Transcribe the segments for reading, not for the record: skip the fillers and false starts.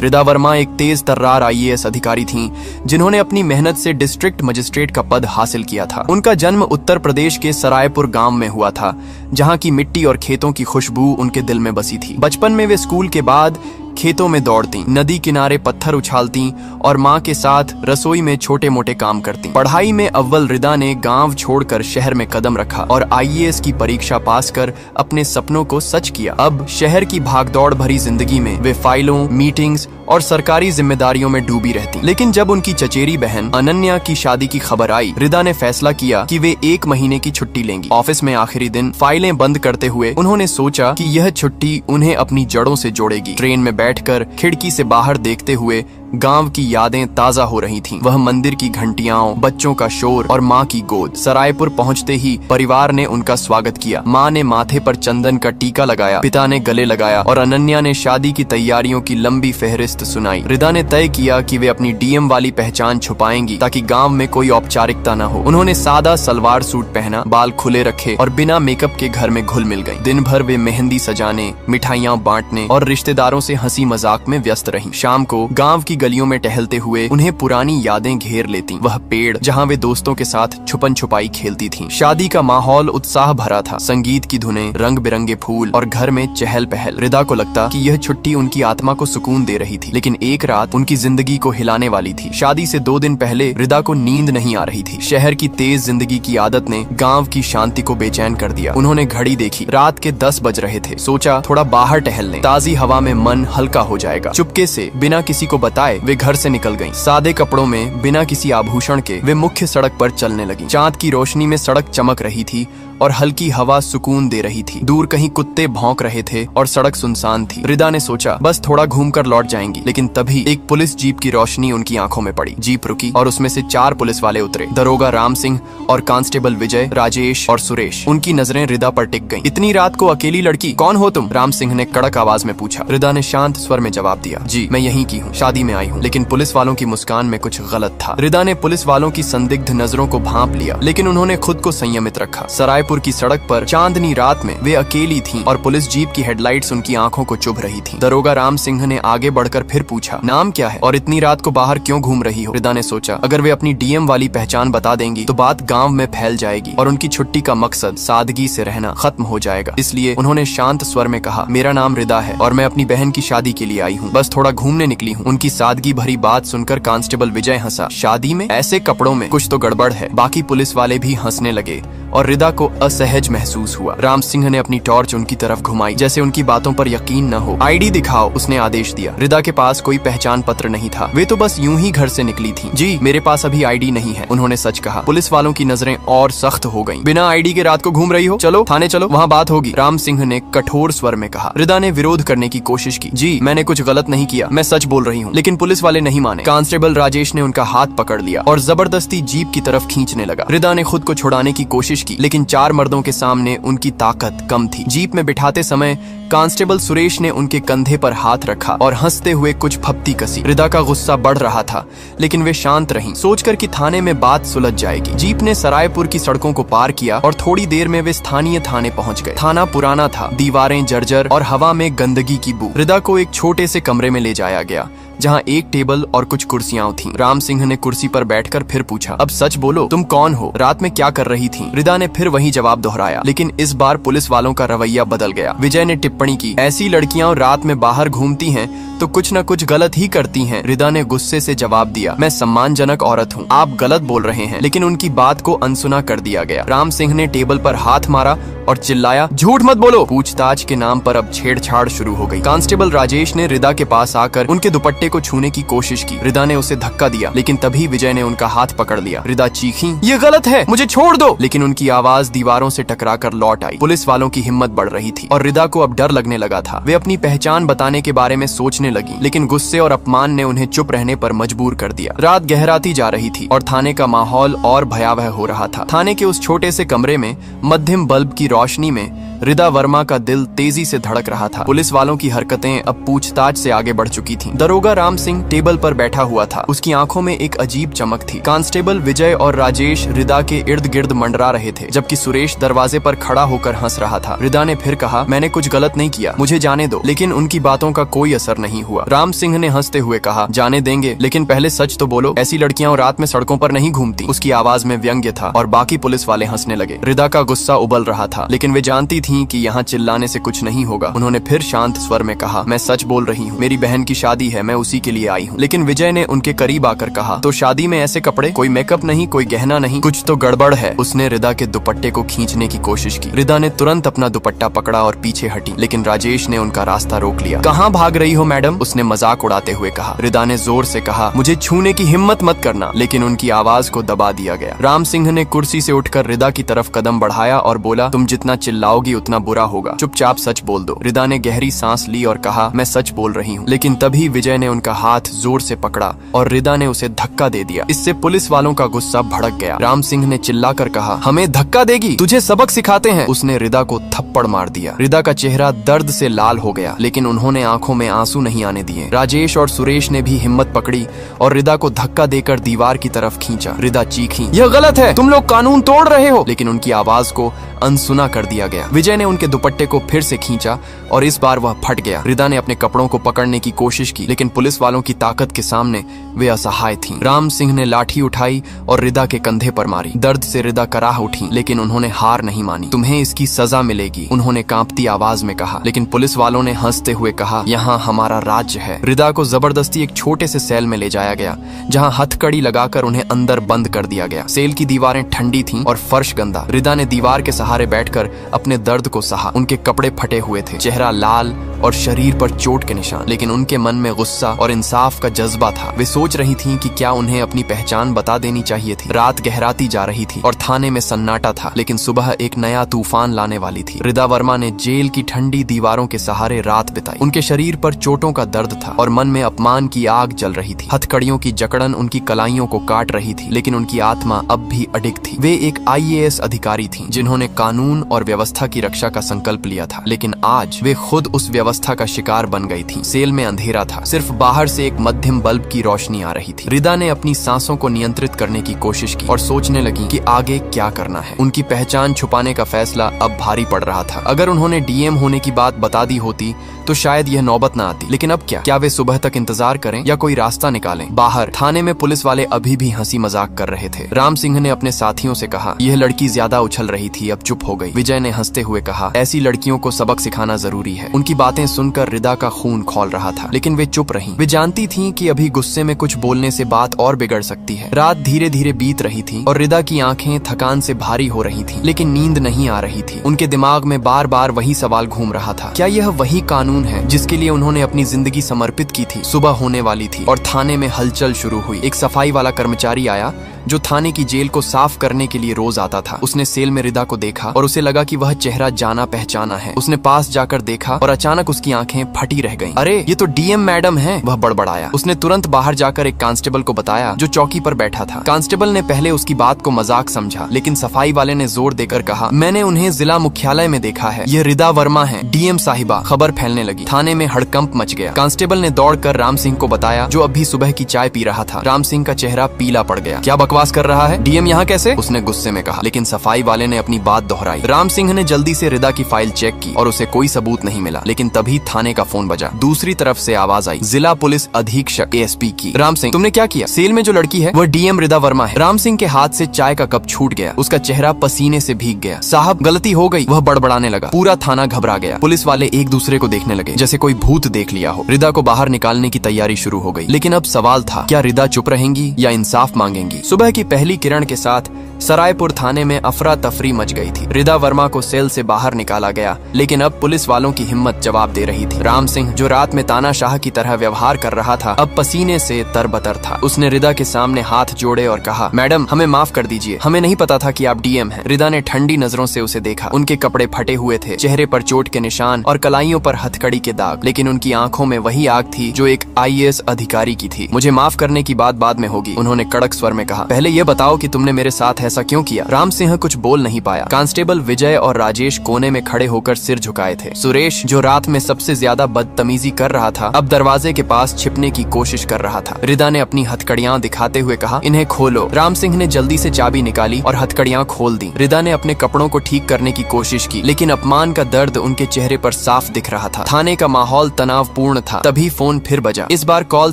रिदा वर्मा एक तेज तर्रार आईएएस अधिकारी थीं, जिन्होंने अपनी मेहनत से डिस्ट्रिक्ट मजिस्ट्रेट का पद हासिल किया था। उनका जन्म उत्तर प्रदेश के सरायपुर गांव में हुआ था, जहां की मिट्टी और खेतों की खुशबू उनके दिल में बसी थी। बचपन में वे स्कूल के बाद खेतों में दौड़ती, नदी किनारे पत्थर उछालती और माँ के साथ रसोई में छोटे मोटे काम करती। पढ़ाई में अव्वल रिदा ने गांव छोड़कर शहर में कदम रखा और आईएएस की परीक्षा पास कर अपने सपनों को सच किया। अब शहर की भागदौड़ भरी जिंदगी में वे फाइलों, मीटिंग्स और सरकारी जिम्मेदारियों में डूबी रहती। लेकिन जब उनकी चचेरी बहन अनन्या की शादी की खबर आई, रिदा ने फैसला किया कि वे 1 महीने की छुट्टी लेंगी। ऑफिस में आखिरी दिन फाइलें बंद करते हुए उन्होंने सोचा कि यह छुट्टी उन्हें अपनी जड़ों से जोड़ेगी। ट्रेन में बैठकर खिड़की से बाहर देखते हुए गांव की यादें ताजा हो रही थीं। वह मंदिर की घंटियां, बच्चों का शोर और माँ की गोद। सरायपुर पहुंचते ही परिवार ने उनका स्वागत किया। माँ ने माथे पर चंदन का टीका लगाया, पिता ने गले लगाया और अनन्या ने शादी की तैयारियों की लंबी फहरिस्त सुनाई। रिदा ने तय किया कि वे अपनी डीएम वाली पहचान छुपाएंगी ताकि गाँव में कोई औपचारिकता न हो। उन्होंने सादा सलवार सूट पहना, बाल खुले रखे और बिना मेकअप के घर में घुल मिल गयी। दिन भर वे मेहंदी सजाने, मिठाइयाँ बांटने और रिश्तेदारों से हंसी मजाक में व्यस्त रहीं। शाम को गाँव की गलियों में टहलते हुए उन्हें पुरानी यादें घेर लेती। वह पेड़ जहां वे दोस्तों के साथ छुपन छुपाई खेलती थीं। शादी का माहौल उत्साह भरा था, संगीत की धुनें, रंग बिरंगे फूल और घर में चहल पहल। रिदा को लगता कि यह छुट्टी उनकी आत्मा को सुकून दे रही थी, लेकिन एक रात उनकी जिंदगी को हिलाने वाली थी। शादी से 2 दिन पहले रिदा को नींद नहीं आ रही थी। शहर की तेज जिंदगी की आदत ने गाँव की शांति को बेचैन कर दिया। उन्होंने घड़ी देखी, रात के 10 बज रहे थे। सोचा थोड़ा बाहर टहल लें, ताजी हवा में मन हल्का हो जाएगा। चुपके से बिना किसी को बताए वे घर से निकल गईं। सादे कपड़ों में बिना किसी आभूषण के वे मुख्य सड़क पर चलने लगी। चांद की रोशनी में सड़क चमक रही थी और हल्की हवा सुकून दे रही थी। दूर कहीं कुत्ते भौंक रहे थे और सड़क सुनसान थी। रिदा ने सोचा बस थोड़ा घूमकर लौट जाएंगी, लेकिन तभी एक पुलिस जीप की रोशनी उनकी आंखों में पड़ी। जीप रुकी और उसमें से 4 पुलिस वाले उतरे, दरोगा राम सिंह और कांस्टेबल विजय, राजेश और सुरेश। उनकी नजरें रिदा पर टिक गईं। इतनी रात को अकेली लड़की, कौन हो तुम? राम सिंह ने कड़क आवाज में पूछा। रिदा ने शांत स्वर में जवाब दिया, जी मैं यहीं की हूँ, शादी में आई हूँ। लेकिन पुलिस वालों की मुस्कान में कुछ गलत था। रिदा ने पुलिस वालों की संदिग्ध नजरों को भांप लिया, लेकिन उन्होंने खुद को संयमित रखा। सरायपुर की सड़क पर चांदनी रात में वे अकेली थीं और पुलिस जीप की हेडलाइट्स उनकी आंखों को चुभ रही थीं। दरोगा राम सिंह ने आगे बढ़कर फिर पूछा, नाम क्या है और इतनी रात को बाहर क्यों घूम रही हो? रिदा ने सोचा अगर वे अपनी डीएम वाली पहचान बता देंगी तो बात गांव में फैल जाएगी और उनकी छुट्टी का मकसद सादगी से रहना खत्म हो जाएगा। इसलिए उन्होंने शांत स्वर में कहा, मेरा नाम रिदा है और मैं अपनी बहन की शादी के लिए आई हूँ, बस थोड़ा घूमने निकली हूँ। उनकी सादगी भरी बात सुनकर कांस्टेबल विजय हंसा। शादी में ऐसे कपड़ों में कुछ तो गड़बड़ है। बाकी पुलिस वाले भी हंसने लगे और रिदा को असहज महसूस हुआ। राम सिंह ने अपनी टॉर्च उनकी तरफ घुमाई, जैसे उनकी बातों पर यकीन न हो। आईडी दिखाओ, उसने आदेश दिया। रिदा के पास कोई पहचान पत्र नहीं था, वे तो बस यूं ही घर से निकली थीं। जी मेरे पास अभी आईडी नहीं है, उन्होंने सच कहा। पुलिस वालों की नजरें और सख्त हो गईं। बिना आईडी के रात को घूम रही हो? चलो थाने चलो, वहाँ बात होगी, राम सिंह ने कठोर स्वर में कहा। रिदा ने विरोध करने की कोशिश की, जी मैंने कुछ गलत नहीं किया, मैं सच बोल रही हूँ। लेकिन पुलिस वाले नहीं माने। कांस्टेबल राजेश ने उनका हाथ पकड़ लिया और जबरदस्ती जीप की तरफ खींचने लगा। रिदा ने खुद को छुड़ाने की कोशिश की, लेकिन 4 मर्दों के सामने उनकी ताकत कम थी। जीप में बिठाते समय कांस्टेबल सुरेश ने उनके कंधे पर हाथ रखा और हंसते हुए कुछ फप्ती कसी। रिदा का गुस्सा बढ़ रहा था, लेकिन वे शांत रहीं, सोचकर कि थाने में बात सुलझ जाएगी। जीप ने सरायपुर की सड़कों को पार किया और थोड़ी देर में वे स्थानीय थाने पहुंच गए। थाना पुराना था, दीवारें जर्जर और हवा में गंदगी की बू। रिदा को एक छोटे से कमरे में ले जाया गया, जहां एक टेबल और कुछ कुर्सियां थीं। राम सिंह ने कुर्सी पर बैठकर फिर पूछा, अब सच बोलो, तुम कौन हो? रात में क्या कर रही थीं? रिदा ने फिर वही जवाब दोहराया, लेकिन इस बार पुलिस वालों का रवैया बदल गया। विजय ने टिप्पणी की, ऐसी लड़कियां रात में बाहर घूमती हैं तो कुछ न कुछ गलत ही करती हैं। रिदा ने गुस्से से जवाब दिया, मैं सम्मानजनक औरत हूँ, आप गलत बोल रहे हैं। लेकिन उनकी बात को अनसुना कर दिया गया। राम सिंह ने टेबल पर हाथ मारा और चिल्लाया, झूठ मत बोलो। पूछताछ के नाम पर अब छेड़छाड़ शुरू हो गई। कांस्टेबल राजेश ने रिदा के पास आकर उनके दुपट्टे को छूने की कोशिश की। रिदा ने उसे धक्का दिया, लेकिन तभी विजय ने उनका हाथ पकड़ लिया। रिदा चीखी, ये गलत है, मुझे छोड़ दो। लेकिन उनकी आवाज दीवारों से टकराकर लौट आई। पुलिस वालों की हिम्मत बढ़ रही थी और रिदा को अब डर लगने लगा था। वे अपनी पहचान बताने के बारे में सोचने लगी, लेकिन गुस्से और अपमान ने उन्हें चुप रहने पर मजबूर कर दिया। रात गहराती जा रही थी और थाने का माहौल और भयावह हो रहा था। थाने के उस छोटे से कमरे में मध्यम बल्ब की रोशनी में रिदा वर्मा का दिल तेजी से धड़क रहा था। पुलिस वालों की हरकतें अब पूछताछ से आगे बढ़ चुकी थीं। दरोगा राम सिंह टेबल पर बैठा हुआ था। उसकी आंखों में एक अजीब चमक थी। कांस्टेबल विजय और राजेश रिदा के इर्द गिर्द मंडरा रहे थे, जबकि सुरेश दरवाजे पर खड़ा होकर हंस रहा था। रिदा ने फिर कहा, मैंने कुछ गलत नहीं किया, मुझे जाने दो। लेकिन उनकी बातों का कोई असर नहीं हुआ। राम सिंह ने हंसते हुए कहा, जाने देंगे, लेकिन पहले सच तो बोलो, ऐसी लड़कियां रात में सड़कों पर नहीं घूमती। उसकी आवाज में व्यंग्य था और बाकी पुलिस वाले हंसने लगे। रिदा का गुस्सा उबल रहा था, लेकिन वे जानती थीं कि यहाँ चिल्लाने से कुछ नहीं होगा। उन्होंने फिर शांत स्वर में कहा, मैं सच बोल रही हूँ, मेरी बहन की शादी है, मैं उसी के लिए आई हूँ। लेकिन विजय ने उनके करीब आकर कहा, तो शादी में ऐसे कपड़े, कोई मेकअप नहीं, कोई गहना नहीं, कुछ तो गड़बड़ है। उसने रिदा के दुपट्टे को खींचने की कोशिश की। रिदा ने तुरंत अपना दुपट्टा पकड़ा और पीछे हटी, लेकिन राजेश ने उनका रास्ता रोक लिया। कहाँ भाग रही हो मैडम? उसने मजाक उड़ाते हुए कहा। रिदा ने जोर से कहा, मुझे छूने की हिम्मत मत करना, लेकिन उनकी आवाज को दबा दिया गया। राम सिंह ने कुर्सी से उठकर रिदा की तरफ कदम बढ़ाया और बोला, तुम जितना चिल्लाओगी उतना बुरा होगा, चुपचाप सच बोल दो। रिदा ने गहरी सांस ली और कहा, मैं सच बोल रही हूँ। लेकिन तभी विजय ने उनका हाथ जोर से पकड़ा और रिदा ने उसे धक्का दे दिया। इससे पुलिस वालों का गुस्सा भड़क गया। राम सिंह ने चिल्लाकर कहा, हमें धक्का देगी? तुझे सबक सिखाते हैं। उसने रिदा को थप्पड़ मार दिया। रिदा का चेहरा दर्द से लाल हो गया, लेकिन उन्होंने आंखों में आंसू नहीं आने दिए। राजेश और सुरेश ने भी हिम्मत पकड़ी और रिदा को धक्का देकर दीवार की तरफ खींचा। रिदा चीखी, यह गलत है, तुम लोग कानून तोड़ रहे हो। लेकिन उनकी आवाज को अनसुना कर दिया गया। विजय ने उनके दुपट्टे को फिर से खींचा और इस बार वह फट गया। रिदा ने अपने कपड़ों को पकड़ने की कोशिश की, लेकिन पुलिस वालों की ताकत के सामने वे असहाय थीं। राम सिंह ने लाठी उठाई और रिदा के कंधे पर मारी। दर्द से रिदा कराह उठी, लेकिन उन्होंने हार नहीं मानी। तुम्हें इसकी सजा मिलेगी, उन्होंने कांपती आवाज में कहा। लेकिन पुलिस वालों ने हंसते हुए कहा, यहाँ हमारा राज्य है। रिदा को जबरदस्ती एक छोटे से सेल में ले जाया गया, जहाँ हथकड़ी लगाकर उन्हें अंदर बंद कर दिया गया। सेल की दीवारें ठंडी थीं और फर्श गंदा। रिदा ने दीवार के सहारे बैठकर अपने दर्द को सहा। उनके कपड़े फटे हुए थे, चेहरा लाल और शरीर पर चोट के निशान, लेकिन उनके मन में गुस्सा और इंसाफ का जज्बा था। वे सोच रही थीं कि क्या उन्हें अपनी पहचान बता देनी चाहिए थी। रात गहराती जा रही थी और थाने में सन्नाटा था, लेकिन सुबह एक नया तूफान लाने वाली थी। रिदा वर्मा ने जेल की ठंडी दीवारों के सहारे रात बिताई। उनके शरीर पर चोटों का दर्द था और मन में अपमान की आग जल रही थी। हथकड़ियों की जकड़न उनकी कलाइयों को काट रही थी, लेकिन उनकी आत्मा अब भी अडिग थी। वे एक IAS अधिकारी थीं, जिन्होंने कानून और व्यवस्था की रक्षा का संकल्प लिया था, लेकिन आज वे खुद उस व्यवस्था का शिकार बन गई थीं। सेल में अंधेरा था, सिर्फ बाहर से एक मध्यम बल्ब की रोशनी आ रही थी। रिदा ने अपनी सांसों को नियंत्रित करने की कोशिश की और सोचने लगी कि आगे क्या करना है। उनकी पहचान छुपाने का फैसला अब भारी पड़ रहा था। अगर उन्होंने DM होने की बात बता दी होती तो शायद यह नौबत न आती, लेकिन अब क्या वे सुबह तक इंतजार करें या कोई रास्ता निकालें? बाहर थाने में पुलिस वाले अभी भी हंसी मजाक कर रहे थे। राम सिंह ने अपने साथियों से कहा, यह लड़की ज्यादा उछल रही थी, अब चुप हो गई। विजय ने हंसते हुए कहा, ऐसी लड़कियों को सबक सिखाना जरूरी है। उनकी बातें सुनकर रिदा का खून खौल रहा था, लेकिन वे चुप रहीं। वे जानती थीं कि अभी गुस्से में कुछ बोलने से बात और बिगड़ सकती है। रात धीरे धीरे बीत रही थी और रिदा की आंखें थकान से भारी हो रही थीं, लेकिन नींद नहीं आ रही थी। उनके दिमाग में बार बार वही सवाल घूम रहा था, क्या यह वही कानून है जिसके लिए उन्होंने अपनी जिंदगी समर्पित की थी? सुबह होने वाली थी और थाने में हलचल शुरू हुई। एक सफाई वाला कर्मचारी आया जो थाने की जेल को साफ करने के लिए रोज आता था। उसने सेल में रिदा को देखा और उसे लगा कि वह चेहरा जाना पहचाना है। उसने पास जाकर देखा और अचानक उसकी आंखें फटी रह गईं। अरे ये तो DM मैडम हैं, वह बड़बड़ाया। उसने तुरंत बाहर जाकर एक कांस्टेबल को बताया जो चौकी पर बैठा था। कांस्टेबल ने पहले उसकी बात को मजाक समझा, लेकिन सफाई वाले ने जोर देकर कहा, मैंने उन्हें जिला मुख्यालय में देखा है, ये रिदा वर्मा है, DM साहिबा। खबर फैलने लगी, थाने में हड़कंप मच गया। कांस्टेबल ने दौड़कर राम सिंह को बताया, जो अभी सुबह की चाय पी रहा था। राम सिंह का चेहरा पीला पड़ गया। क्या बकवास कर रहा है? DM यहाँ कैसे? उसने गुस्से में कहा, लेकिन सफाई वाले ने अपनी बात दोहराई। राम सिंह ने जल्दी से रिदा की फाइल चेक की और उसे कोई सबूत नहीं मिला, लेकिन तभी थाने का फोन बजा। दूसरी तरफ से आवाज आई, जिला पुलिस अधीक्षक ASP की। राम सिंह, तुमने क्या किया? सेल में जो लड़की है वह DM रिदा वर्मा है। राम सिंह के हाथ से चाय का कप छूट गया, उसका चेहरा पसीने से भीग गया। साहब गलती हो गई, वह बड़बड़ाने लगा। पूरा थाना घबरा गया। पुलिस वाले एक दूसरे को देखने लगे जैसे कोई भूत देख लिया हो। रिदा को बाहर निकालने की तैयारी शुरू हो गई, लेकिन अब सवाल था, क्या रिदा चुप रहेंगी या इंसाफ मांगेंगी? सुबह की पहली किरण के साथ सरायपुर थाने में अफरा तफरी मच गई थी। रिदा वर्मा को सेल से बाहर निकाला गया, लेकिन अब पुलिस वालों की हिम्मत जवाब दे रही थी। राम सिंह, जो रात में तानाशाह की तरह व्यवहार कर रहा था, अब पसीने से तरबतर था। उसने रिदा के सामने हाथ जोड़े और कहा, मैडम हमें माफ कर दीजिए, हमें नहीं पता था कि आप DM हैं। रिदा ने ठंडी नजरों से उसे देखा। उनके कपड़े फटे हुए थे, चेहरे पर चोट के निशान और कलाइयों पर हथकड़ी के दाग, लेकिन उनकी आंखों में वही आग थी जो एक IAS अधिकारी की थी। मुझे माफ करने की बात बाद में होगी, उन्होंने कड़क स्वर में कहा। पहले ये बताओ कि तुमने मेरे साथ ऐसा क्यों किया। राम सिंह कुछ बोल नहीं पाया। कांस्टेबल विजय और राजेश कोने में खड़े होकर सिर झुकाए थे। सुरेश, जो रात में सबसे ज्यादा बदतमीजी कर रहा था, अब दरवाजे के पास छिपने की कोशिश कर रहा था। रिदा ने अपनी हथकड़ियां दिखाते हुए कहा, इन्हें खोलो। राम सिंह ने जल्दी से चाबी निकाली और हथकड़ियां खोल दी। रिदा ने अपने कपड़ों को ठीक करने की कोशिश की, लेकिन अपमान का दर्द उनके चेहरे पर साफ दिख रहा था। थाने का माहौल तनावपूर्ण था। तभी फोन फिर बजा। इस बार कॉल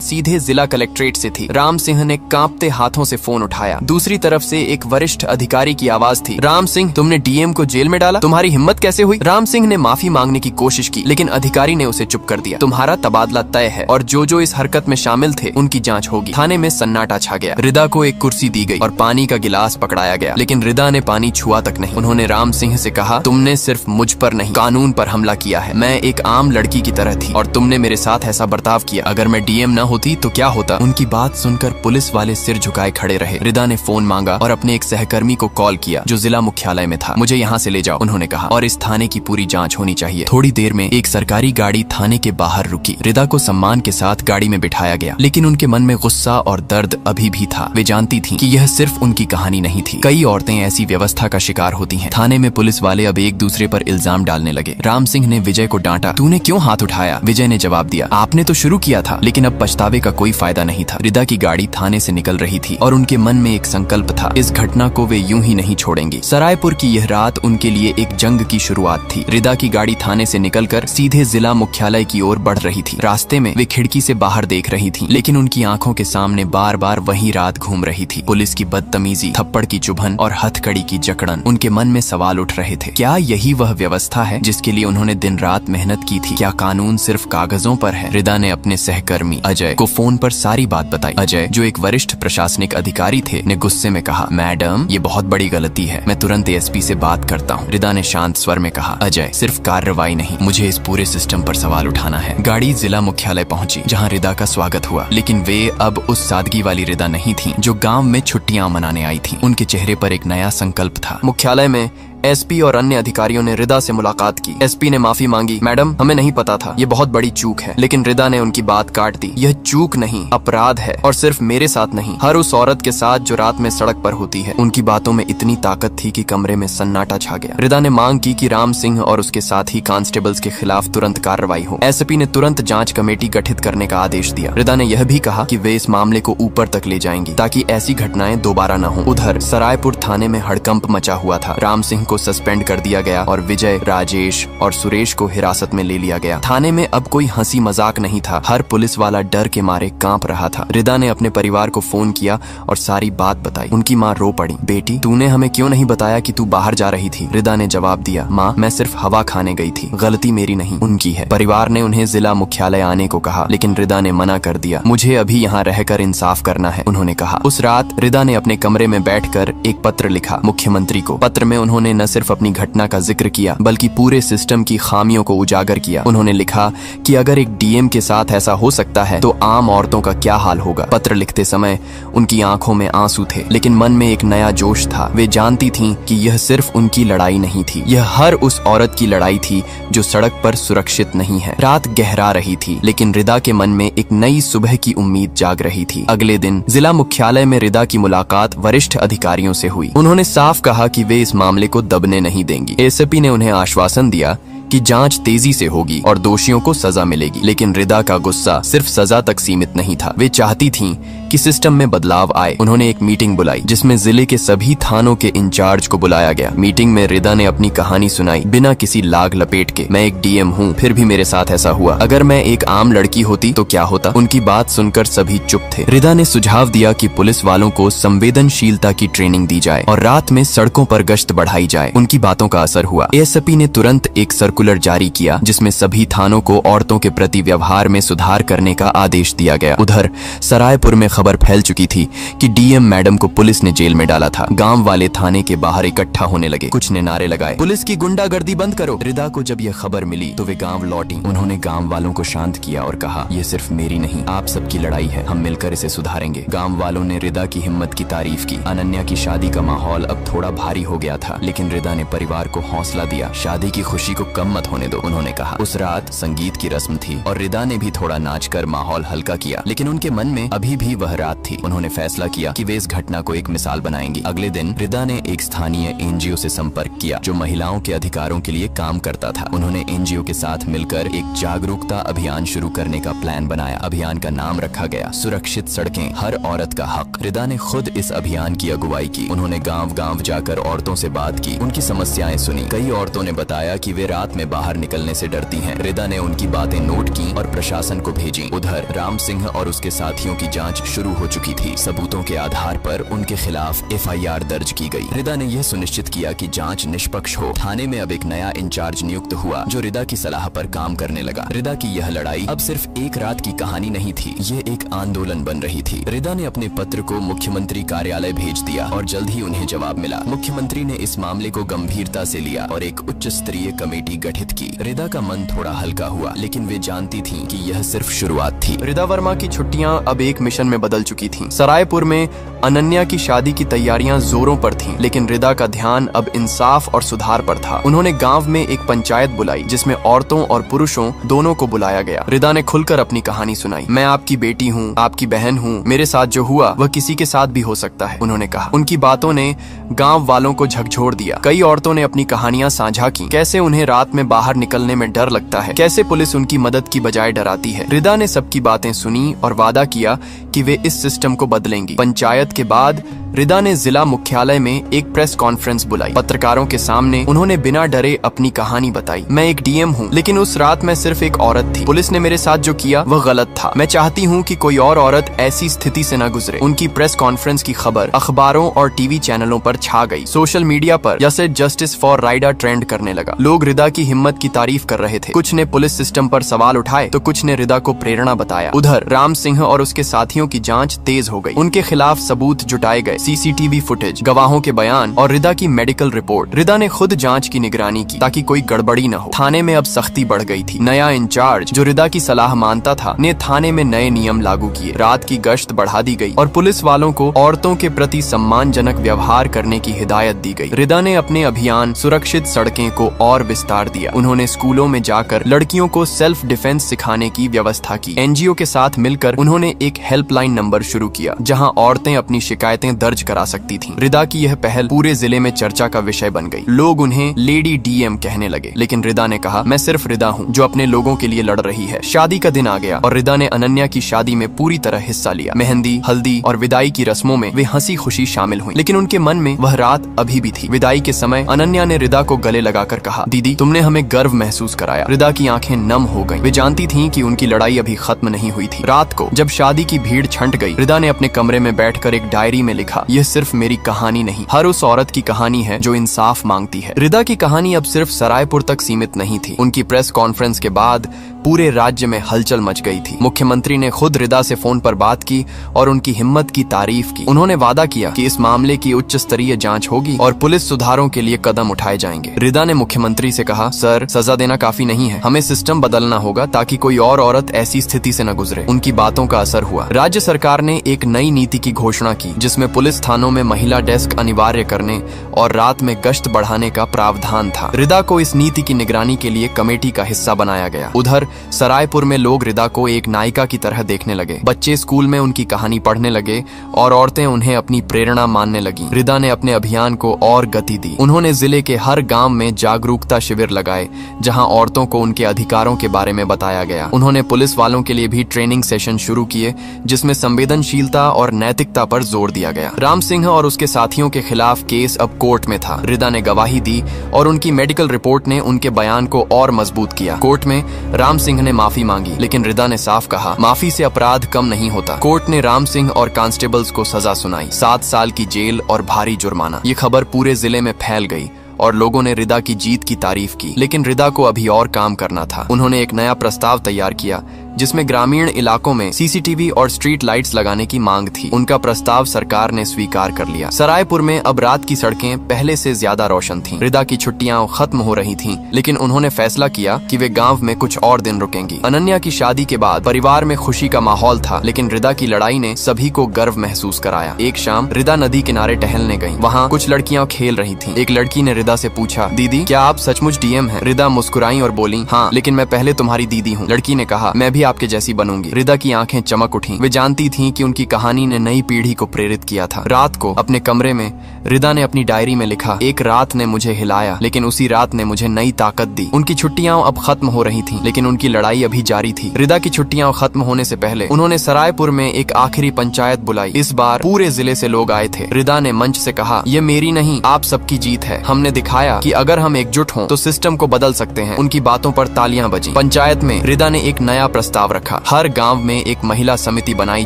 सीधे जिला कलेक्ट्रेट से थी। राम सिंह ने कांपते हाथों से फोन उठाया। दूसरी तरफ से एक वरिष्ठ अधिकारी की आवाज थी, राम सिंह, तुमने डीएम को जेल में डाला, तुम्हारी हिम्मत कैसे हुई। राम सिंह ने माफी मांगने की कोशिश की, लेकिन अधिकारी ने उसे चुप कर दिया। तुम्हारा तबादला तय है और जो इस हरकत में शामिल थे उनकी जांच होगी। थाने में सन्नाटा छा गया। रिदा को एक कुर्सी दी गई और पानी का गिलास पकड़ाया गया, लेकिन रिदा ने पानी छुआ तक नहीं। उन्होंने राम सिंह से कहा, तुमने सिर्फ मुझ पर नहीं, कानून पर हमला किया है। मैं एक आम लड़की की तरह थी और तुमने मेरे साथ ऐसा बर्ताव किया। अगर मैं डीएम न होती तो क्या होता। उनकी बात सुनकर पुलिस वाले सिर झुकाए खड़े रहे। रिदा ने फोन मांगा और अपने एक सहकर्मी को कॉल किया जो जिला मुख्यालय में था। मुझे यहाँ से ले जाओ, उन्होंने कहा, और इस थाने की पूरी जांच होनी चाहिए। थोड़ी देर में एक सरकारी गाड़ी थाने के बाहर रुकी। रिदा को सम्मान के साथ गाड़ी में बिठाया गया, लेकिन उनके मन में गुस्सा और दर्द अभी भी था। वे जानती थीं कि यह सिर्फ उनकी कहानी नहीं थी। कई औरतें ऐसी व्यवस्था का शिकार होती हैं। थाने में पुलिस वाले अब एक दूसरे पर इल्जाम डालने लगे। राम सिंह ने विजय को डांटा, तूने क्यों हाथ उठाया। विजय ने जवाब दिया, आपने तो शुरू किया था, लेकिन अब पछतावे का कोई फायदा नहीं था। रिदा की गाड़ी थाने से निकल रही थी और उनके मन में एक संकल्प था, इस घटना को वे यूं ही नहीं छोड़ेंगे। सरायपुर की यह रात उनके लिए एक जंग की शुरुआत थी। रिदा की गाड़ी थाने से निकलकर सीधे जिला मुख्यालय की ओर बढ़ रही थी। रास्ते में वे खिड़की से बाहर देख रही थीं, लेकिन उनकी आंखों के सामने बार बार वही रात घूम रही थी। पुलिस की बदतमीजी, थप्पड़ की चुभन और हथकड़ी की जकड़न। उनके मन में सवाल उठ रहे थे, क्या यही वह व्यवस्था है जिसके लिए उन्होंने दिन रात मेहनत की थी। क्या कानून सिर्फ कागजों पर है। रिदा ने अपने सहकर्मी अजय को फोन पर सारी बात बताई। अजय, जो एक वरिष्ठ प्रशासनिक अधिकारी थे, ने गुस्से में कहा, मैडम, ये बहुत बड़ी गलती है, मैं तुरंत एसपी से बात करता हूँ। रिदा ने शांत स्वर में कहा, अजय, सिर्फ कार्रवाई नहीं, मुझे इस पूरे सिस्टम पर सवाल उठाना है। गाड़ी जिला मुख्यालय पहुंची, जहाँ रिदा का स्वागत हुआ, लेकिन वे अब उस सादगी वाली रिदा नहीं थी जो गांव में छुट्टियां मनाने आई थी। उनके चेहरे पर एक नया संकल्प था। मुख्यालय में एसपी और अन्य अधिकारियों ने रिदा से मुलाकात की। एसपी ने माफी मांगी, मैडम, हमें नहीं पता था, ये बहुत बड़ी चूक है। लेकिन रिदा ने उनकी बात काट दी, यह चूक नहीं, अपराध है, और सिर्फ मेरे साथ नहीं, हर उस औरत के साथ जो रात में सड़क पर होती है। उनकी बातों में इतनी ताकत थी कि कमरे में सन्नाटा छा गया। रिदा ने मांग की कि राम सिंह और उसके साथी कांस्टेबल्स के खिलाफ तुरंत कार्रवाई हो। एसपी ने तुरंत जांच कमेटी गठित करने का आदेश दिया। रिदा ने यह भी कहा कि वे इस मामले को ऊपर तक ले जाएंगी ताकि ऐसी घटनाएं दोबारा न हो। उधर सरायपुर थाने में हड़कंप मचा हुआ था। राम सिंह को सस्पेंड कर दिया गया और विजय, राजेश और सुरेश को हिरासत में ले लिया गया। थाने में अब कोई हंसी मजाक नहीं था। हर पुलिस वाला डर के मारे कांप रहा था। रिदा ने अपने परिवार को फोन किया और सारी बात बताई। उनकी माँ रो पड़ी, बेटी, तूने हमें क्यों नहीं बताया कि तू बाहर जा रही थी। रिदा ने जवाब दिया, माँ, मैं सिर्फ हवा खाने गई थी, गलती मेरी नहीं, उनकी है। परिवार ने उन्हें जिला मुख्यालय आने को कहा, लेकिन रिदा ने मना कर दिया। मुझे अभी यहाँ रहकर इंसाफ करना है, उन्होंने कहा। उस रात रिदा ने अपने कमरे में बैठकर एक पत्र लिखा मुख्यमंत्री को। पत्र में उन्होंने न सिर्फ अपनी घटना का जिक्र किया, बल्कि पूरे सिस्टम की खामियों को उजागर किया। उन्होंने लिखा कि अगर एक डीएम के साथ ऐसा हो सकता है तो आम औरतों का क्या हाल होगा। पत्र लिखते समय उनकी आंखों में आंसू थे, लेकिन मन में एक नया जोश था। वे जानती थीं कि यह सिर्फ उनकी लड़ाई नहीं थी, यह हर उस औरत की लड़ाई थी जो सड़क पर सुरक्षित नहीं है। रात गहरा रही थी, लेकिन रिदा के मन में एक नई सुबह की उम्मीद जाग रही थी। अगले दिन जिला मुख्यालय में रिदा की मुलाकात वरिष्ठ अधिकारियों से हुई। उन्होंने साफ कहा कि वे इस मामले को दबने नहीं देंगी। एसपी ने उन्हें आश्वासन दिया कि जांच तेजी से होगी और दोषियों को सजा मिलेगी। लेकिन रिदा का गुस्सा सिर्फ सजा तक सीमित नहीं था। वे चाहती थीं कि सिस्टम में बदलाव आए। उन्होंने एक मीटिंग बुलाई जिसमें जिले के सभी थानों के इंचार्ज को बुलाया गया। मीटिंग में रिदा ने अपनी कहानी सुनाई, बिना किसी लाग लपेट के। मैं एक डीएम हूँ, फिर भी मेरे साथ ऐसा हुआ। अगर मैं एक आम लड़की होती तो क्या होता। उनकी बात सुनकर सभी चुप थे। रिदा ने सुझाव दिया कि पुलिस वालों को संवेदनशीलता की ट्रेनिंग दी जाए और रात में सड़कों पर गश्त बढ़ाई जाए। उनकी बातों का असर हुआ। एएसपी ने तुरंत एक सर्कुलर जारी किया जिसमें सभी थानों को औरतों के प्रति व्यवहार में सुधार करने का आदेश दिया गया। उधर सरायपुर में खबर फैल चुकी थी कि डीएम मैडम को पुलिस ने जेल में डाला था। गांव वाले थाने के बाहर इकट्ठा होने लगे। कुछ ने नारे लगाए, पुलिस की गुंडागर्दी बंद करो। रिदा को जब यह खबर मिली तो वे गांव लौटी। उन्होंने गांव वालों को शांत किया और कहा, यह सिर्फ मेरी नहीं, आप सबकी लड़ाई है, हम मिलकर इसे सुधारेंगे। गांव वालों ने रिदा की हिम्मत की तारीफ की। अनन्या की शादी का माहौल अब थोड़ा भारी हो गया था, लेकिन रिदा ने परिवार को हौसला दिया। शादी की खुशी को कम मत होने दो, उन्होंने कहा। उस रात संगीत की रस्म थी और रिदा ने भी थोड़ा नाचकर माहौल हल्का किया, लेकिन उनके मन में अभी भी वह वह रात थी। उन्होंने फैसला किया कि वे इस घटना को एक मिसाल बनाएंगी। अगले दिन रिदा ने एक स्थानीय एनजीओ से संपर्क किया जो महिलाओं के अधिकारों के लिए काम करता था। उन्होंने एनजीओ के साथ मिलकर एक जागरूकता अभियान शुरू करने का प्लान बनाया। अभियान का नाम रखा गया सुरक्षित सड़कें, हर औरत का हक। रिदा ने खुद इस अभियान की अगुवाई की। उन्होंने गांव-गांव जाकर औरतों से बात की, उनकी समस्याएं सुनी। कई औरतों ने बताया कि वे रात में बाहर निकलने से डरती हैं। रिदा ने उनकी बातें नोट की और प्रशासन को भेजी। उधर राम सिंह और उसके साथियों की जांच शुरू हो चुकी थी। सबूतों के आधार पर उनके खिलाफ एफआईआर दर्ज की गई। रिदा ने यह सुनिश्चित किया कि जांच निष्पक्ष हो। थाने में अब एक नया इंचार्ज नियुक्त हुआ जो रिदा की सलाह पर काम करने लगा। रिदा की यह लड़ाई अब सिर्फ एक रात की कहानी नहीं थी, ये एक आंदोलन बन रही थी। रिदा ने अपने पत्र को मुख्यमंत्री कार्यालय भेज दिया और जल्द ही उन्हें जवाब मिला। मुख्यमंत्री ने इस मामले को गंभीरता से लिया और एक उच्च स्तरीय कमेटी गठित की। रिदा का मन थोड़ा हल्का हुआ, लेकिन वे जानती थीं कि यह सिर्फ शुरुआत थी। रिदा वर्मा की छुट्टियां अब एक मिशन में बदल चुकी थीं। सरायपुर में अनन्या की शादी की तैयारियां जोरों पर थीं, लेकिन रिदा का ध्यान अब इंसाफ और सुधार पर था। उन्होंने गांव में एक पंचायत बुलाई जिसमें औरतों और पुरुषों दोनों को बुलाया गया। रिदा ने खुलकर अपनी कहानी सुनाई। मैं आपकी बेटी हूँ, आपकी बहन हूँ, मेरे साथ जो हुआ वह किसी के साथ भी हो सकता है, उन्होंने कहा। उनकी बातों ने गांव वालों को झकझोर दिया। कई औरतों ने अपनी कहानियां साझा की, कैसे उन्हें रात में बाहर निकलने में डर लगता है, कैसे पुलिस उनकी मदद की बजाय डराती है। रिदा ने सबकी बातें सुनी और वादा किया कि वे इस सिस्टम को बदलेंगी। पंचायत के बाद रिदा ने जिला मुख्यालय में एक प्रेस कॉन्फ्रेंस बुलाई। पत्रकारों के सामने उन्होंने बिना डरे अपनी कहानी बताई। मैं एक डीएम हूँ, लेकिन उस रात मैं सिर्फ एक औरत थी। पुलिस ने मेरे साथ जो किया वह गलत था। मैं चाहती हूँ कि कोई और औरत ऐसी स्थिति से न गुजरे। उनकी प्रेस कॉन्फ्रेंस की खबर अखबारों और टीवी चैनलों पर छा गई। सोशल मीडिया पर जैसे जस्टिस फॉर राइडा ट्रेंड करने लगा। लोग रिदा की हिम्मत की तारीफ कर रहे थे। कुछ ने पुलिस सिस्टम पर सवाल उठाए तो कुछ ने रिदा को प्रेरणा बताया। उधर राम सिंह और उसके साथियों की जांच तेज हो गई। उनके खिलाफ सबूत जुटाए गए, सीसीटीवी फुटेज, गवाहों के बयान और रिदा की मेडिकल रिपोर्ट। रिदा ने खुद जांच की निगरानी की ताकि कोई गड़बड़ी न हो। थाने में अब सख्ती बढ़ गई थी। नया इंचार्ज जो रिदा की सलाह मानता था ने थाने में नए नियम लागू किए। रात की गश्त बढ़ा दी गई और पुलिस वालों को औरतों के प्रति सम्मानजनक व्यवहार करने की हिदायत दी गई। रिदा ने अपने अभियान सुरक्षित सड़कें को और विस्तार दिया। उन्होंने स्कूलों में जाकर लड़कियों को सेल्फ डिफेंस सिखाने की व्यवस्था की। एनजीओ के साथ मिलकर उन्होंने एक हेल्पलाइन नंबर शुरू किया जहां औरतें अपनी शिकायतें दर्ज करा सकती थीं। रिदा की यह पहल पूरे जिले में चर्चा का विषय बन गई। लोग उन्हें लेडी डीएम कहने लगे, लेकिन रिदा ने कहा, मैं सिर्फ रिदा हूँ जो अपने लोगों के लिए लड़ रही है। शादी का दिन आ गया और रिदा ने अनन्या की शादी में पूरी तरह हिस्सा लिया। मेहंदी, हल्दी और विदाई की रस्मों में वे हंसी खुशी शामिल हुई, लेकिन उनके मन में वह रात अभी भी थी। विदाई के समय अनन्या ने रिदा को गले लगाकर कहा, दीदी तुमने हमें गर्व महसूस कराया। रिदा की आंखें नम हो गईं। वे जानती थीं कि उनकी लड़ाई अभी खत्म नहीं हुई थी। रात को जब शादी की भीड़ छंट गई, रिदा ने अपने कमरे में बैठकर एक डायरी में लिखा, यह सिर्फ मेरी कहानी नहीं, हर उस औरत की कहानी है जो इंसाफ मांगती है। रिदा की कहानी अब सिर्फ सरायपुर तक सीमित नहीं थी। उनकी प्रेस कॉन्फ्रेंस के बाद पूरे राज्य में हलचल मच गई थी। मुख्यमंत्री ने खुद रिदा से फोन पर बात की और उनकी हिम्मत की तारीफ की। उन्होंने वादा किया कि इस मामले की उच्च स्तरीय जांच होगी और पुलिस सुधारों के लिए कदम उठाए जाएंगे। रिदा ने मुख्यमंत्री से कहा, सर सजा देना काफी नहीं है, हमें सिस्टम बदलना होगा ताकि कोई और औरत ऐसी स्थिति से न गुजरे। उनकी बातों का असर हुआ। राज्य सरकार ने एक नई नीति की घोषणा की जिसमें पुलिस थानों में महिला डेस्क अनिवार्य करने और रात में गश्त बढ़ाने का प्रावधान था। रिदा को इस नीति की निगरानी के लिए कमेटी का हिस्सा बनाया गया। उधर सरायपुर में लोग रिदा को एक नायिका की तरह देखने लगे। बच्चे स्कूल में उनकी कहानी पढ़ने लगे और औरतें उन्हें अपनी प्रेरणा मानने लगीं। रिदा ने अपने अभियान को और गति दी। उन्होंने जिले के हर गांव में जागरूकता शिविर लगाए जहां औरतों को उनके अधिकारों के बारे में बताया गया। उन्होंने पुलिस वालों के लिए भी ट्रेनिंग सेशन शुरू किए जिसमें संवेदनशीलता और नैतिकता पर जोर दिया गया। राम सिंह और उसके साथियों के खिलाफ केस अब कोर्ट में था। रिदा ने गवाही दी और उनकी मेडिकल रिपोर्ट ने उनके बयान को और मजबूत किया। कोर्ट में राम सिंह ने माफी मांगी, लेकिन रिदा ने साफ कहा, माफी से अपराध कम नहीं होता। कोर्ट ने राम सिंह और कांस्टेबल्स को सजा सुनाई, 7 साल की जेल और भारी जुर्माना। ये खबर पूरे जिले में फैल गई और लोगों ने रिदा की जीत की तारीफ की। लेकिन रिदा को अभी और काम करना था। उन्होंने एक नया प्रस्ताव तैयार किया जिसमें ग्रामीण इलाकों में सीसीटीवी और स्ट्रीट लाइट्स लगाने की मांग थी। उनका प्रस्ताव सरकार ने स्वीकार कर लिया। सरायपुर में अब रात की सड़कें पहले से ज्यादा रोशन थीं। रिदा की छुट्टियां खत्म हो रही थीं, लेकिन उन्होंने फैसला किया कि वे गांव में कुछ और दिन रुकेंगी। अनन्या की शादी के बाद परिवार में खुशी का माहौल था, लेकिन रिदा की लड़ाई ने सभी को गर्व महसूस कराया। एक शाम रिदा नदी किनारे टहलने गईं। वहाँ कुछ लड़कियां खेल रही थीं। एक लड़की ने रिदा से पूछा, दीदी क्या आप सचमुच डीएम हैं? रिदा मुस्कुराई और बोली, हाँ, लेकिन मैं पहले तुम्हारी दीदी हूँ। लड़की ने कहा, मैं भी भी आपके जैसी बनूंगी। रिदा की आंखें चमक उठी। वे जानती थीं कि उनकी कहानी ने नई पीढ़ी को प्रेरित किया था। रात को अपने कमरे में रिदा ने अपनी डायरी में लिखा, एक रात ने मुझे हिलाया, लेकिन उसी रात ने मुझे नई ताकत दी। उनकी छुट्टियां अब खत्म हो रही थीं, लेकिन उनकी लड़ाई अभी जारी थी। रिदा की छुट्टियां खत्म होने से पहले उन्होंने सरायपुर में एक आखिरी पंचायत बुलाई। इस बार पूरे जिले से लोग आए थे। रिदा ने मंच से कहा, ये मेरी नहीं, आप सबकी जीत है। हमने दिखाया कि अगर हम एकजुट हों तो सिस्टम को बदल सकते हैं। उनकी बातों पर तालियां बजी। पंचायत में रिदा ने एक नया प्रस्ताव रखा, हर गाँव में एक महिला समिति बनाई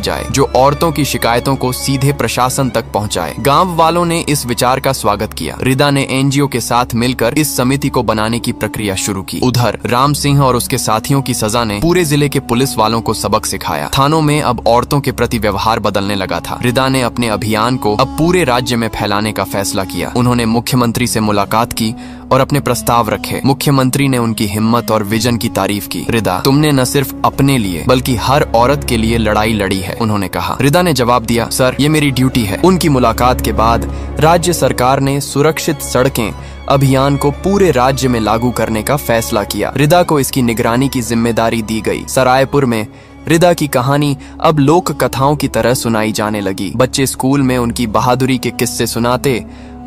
जाए जो औरतों की शिकायतों को सीधे प्रशासन तक पहुँचाए। गाँव वालों ने इस विचार का स्वागत किया। रिदा ने एनजीओ के साथ मिलकर इस समिति को बनाने की प्रक्रिया शुरू की। उधर राम सिंह और उसके साथियों की सजा ने पूरे जिले के पुलिस वालों को सबक सिखाया। थानों में अब औरतों के प्रति व्यवहार बदलने लगा था। रिदा ने अपने अभियान को अब पूरे राज्य में फैलाने का फैसला किया। उन्होंने मुख्यमंत्री से मुलाकात की और अपने प्रस्ताव रखे। मुख्यमंत्री ने उनकी हिम्मत और विजन की तारीफ की। रिदा, तुमने न सिर्फ अपने लिए बल्कि हर औरत के लिए लड़ाई लड़ी है, उन्होंने कहा। रिदा ने जवाब दिया, सर, ये मेरी ड्यूटी है। उनकी मुलाकात के बाद राज्य सरकार ने सुरक्षित सड़कें अभियान को पूरे राज्य में लागू करने का फैसला किया। रिदा को इसकी निगरानी की जिम्मेदारी दी गई। सरायपुर में रिदा की कहानी अब लोक कथाओं की तरह सुनाई जाने लगी। बच्चे स्कूल में उनकी बहादुरी के किस्से सुनाते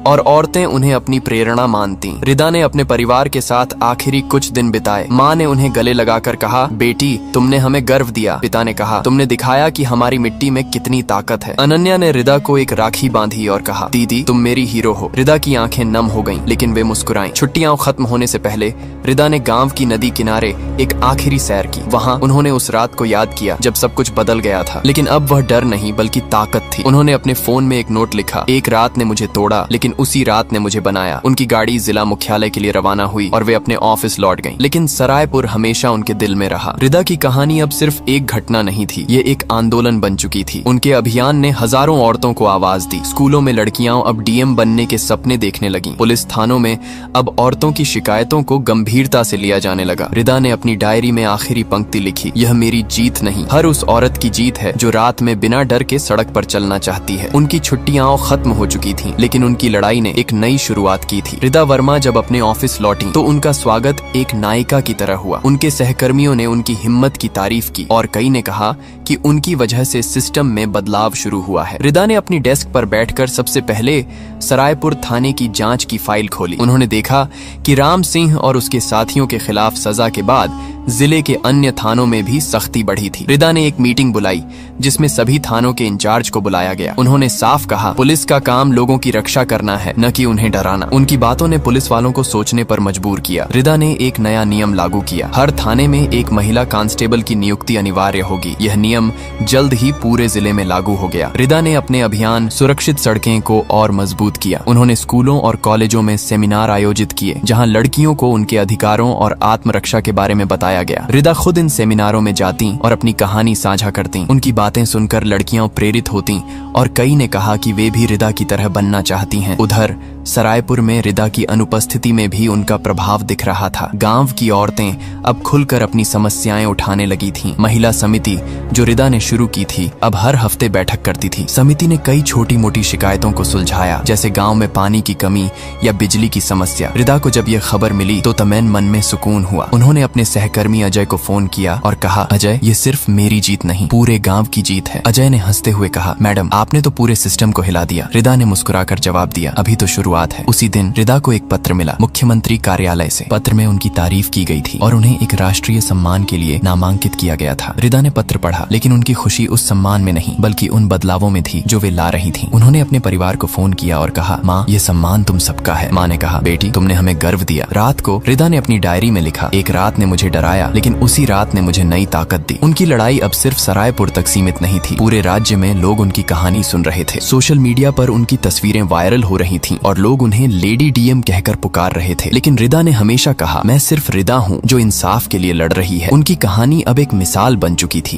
और औरतें उन्हें अपनी प्रेरणा मानती। रिदा ने अपने परिवार के साथ आखिरी कुछ दिन बिताए। माँ ने उन्हें गले लगाकर कहा, बेटी, तुमने हमें गर्व दिया। पिता ने कहा, तुमने दिखाया कि हमारी मिट्टी में कितनी ताकत है। अनन्या ने रिदा को एक राखी बांधी और कहा, दीदी, तुम मेरी हीरो हो। रिदा की आंखें नम हो गईं, लेकिन वे मुस्कुराईं। छुट्टियां खत्म होने से पहले रिदा ने गाँव की नदी किनारे एक आखिरी सैर की। वहाँ उन्होंने उस रात को याद किया जब सब कुछ बदल गया था, लेकिन अब वह डर नहीं बल्कि ताकत थी। उन्होंने अपने फोन में एक नोट लिखा, एक रात ने मुझे तोड़ा, लेकिन उसी रात ने मुझे बनाया। उनकी गाड़ी जिला मुख्यालय के लिए रवाना हुई और वे अपने ऑफिस लौट गईं। लेकिन सरायपुर हमेशा उनके दिल में रहा। रिदा की कहानी अब सिर्फ एक घटना नहीं थी, ये एक आंदोलन बन चुकी थी। उनके अभियान ने हजारों औरतों को आवाज दी। स्कूलों में लड़कियां अब डीएम बनने के सपने देखने लगीं। पुलिस थानों में अब औरतों की शिकायतों को गंभीरता से लिया जाने लगा। रिदा ने अपनी डायरी में आखिरी पंक्ति लिखी, यह मेरी जीत नहीं, हर उस औरत की जीत है जो रात में बिना डर के सड़क पर चलना चाहती है। उनकी छुट्टियां खत्म हो चुकी थीं, लेकिन उनकी लड़ाई ने एक नई शुरुआत की थी। रिदा वर्मा जब अपने ऑफिस लौटी तो उनका स्वागत एक नायिका की तरह हुआ। उनके सहकर्मियों ने उनकी हिम्मत की तारीफ की और कई ने कहा कि उनकी वजह से सिस्टम में बदलाव शुरू हुआ है। रिदा ने अपनी डेस्क पर बैठकर सबसे पहले सरायपुर थाने की जांच की फाइल खोली। उन्होंने देखा कि राम सिंह और उसके साथियों के खिलाफ सजा के बाद जिले के अन्य थानों में भी सख्ती बढ़ी थी। रिदा ने एक मीटिंग बुलाई जिसमें सभी थानों के इंचार्ज को बुलाया गया। उन्होंने साफ कहा, पुलिस का काम लोगों की रक्षा करना है, न कि उन्हें डराना। उनकी बातों ने पुलिस वालों को सोचने पर मजबूर किया। रिदा ने एक नया नियम लागू किया, हर थाने में एक महिला कांस्टेबल की नियुक्ति अनिवार्य होगी। यह नियम जल्द ही पूरे जिले में लागू हो गया। रिदा ने अपने अभियान सुरक्षित सड़कें को और मजबूत किया। उन्होंने स्कूलों और कॉलेजों में सेमिनार आयोजित किए जहाँ लड़कियों को उनके अधिकारों और आत्मरक्षा के बारे में बताया गया। रिदा खुद इन सेमिनारों में जाती और अपनी कहानी साझा करती। उनकी बातें सुनकर लड़कियां प्रेरित होती और कई ने कहा कि वे भी रिदा की तरह बनना चाहती हैं। उधर सरायपुर में रिदा की अनुपस्थिति में भी उनका प्रभाव दिख रहा था। गांव की औरतें अब खुलकर अपनी समस्याएं उठाने लगी थीं। महिला समिति जो रिदा ने शुरू की थी अब हर हफ्ते बैठक करती थी। समिति ने कई छोटी मोटी शिकायतों को सुलझाया, जैसे गांव में पानी की कमी या बिजली की समस्या। रिदा को जब यह खबर मिली तो तमैन मन में सुकून हुआ। उन्होंने अपने सहकर्मी अजय को फोन किया और कहा, अजय, ये सिर्फ मेरी जीत नहीं, पूरे गाँव की जीत है। अजय ने हंसते हुए कहा, मैडम, आपने तो पूरे सिस्टम को हिला दिया। रिदा ने मुस्कुराकर जवाब दिया, अभी तो शुरुआत है। उसी दिन रिदा को एक पत्र मिला मुख्यमंत्री कार्यालय से। पत्र में उनकी तारीफ की गई थी और उन्हें एक राष्ट्रीय सम्मान के लिए नामांकित किया गया था। रिदा ने पत्र पढ़ा, लेकिन उनकी खुशी उस सम्मान में नहीं बल्कि उन बदलावों में थी जो वे ला रही थीं। उन्होंने अपने परिवार को फोन किया और कहा, माँ, ये सम्मान तुम सबका है। माँ ने कहा, बेटी, तुमने हमें गर्व दिया। रात को रिदा ने अपनी डायरी में लिखा, एक रात ने मुझे डराया, लेकिन उसी रात ने मुझे नई ताकत दी। उनकी लड़ाई अब सिर्फ सरायपुर तक सीमित नहीं थी, पूरे राज्य में लोग उनकी कहानी सुन रहे थे। सोशल मीडिया पर उनकी तस्वीरें वायरल हो रही थीं और लोग उन्हें लेडी डीएम कहकर पुकार रहे थे। लेकिन रिदा ने हमेशा कहा, मैं सिर्फ रिदा हूँ जो इंसाफ के लिए लड़ रही है। उनकी कहानी अब एक मिसाल बन चुकी थी।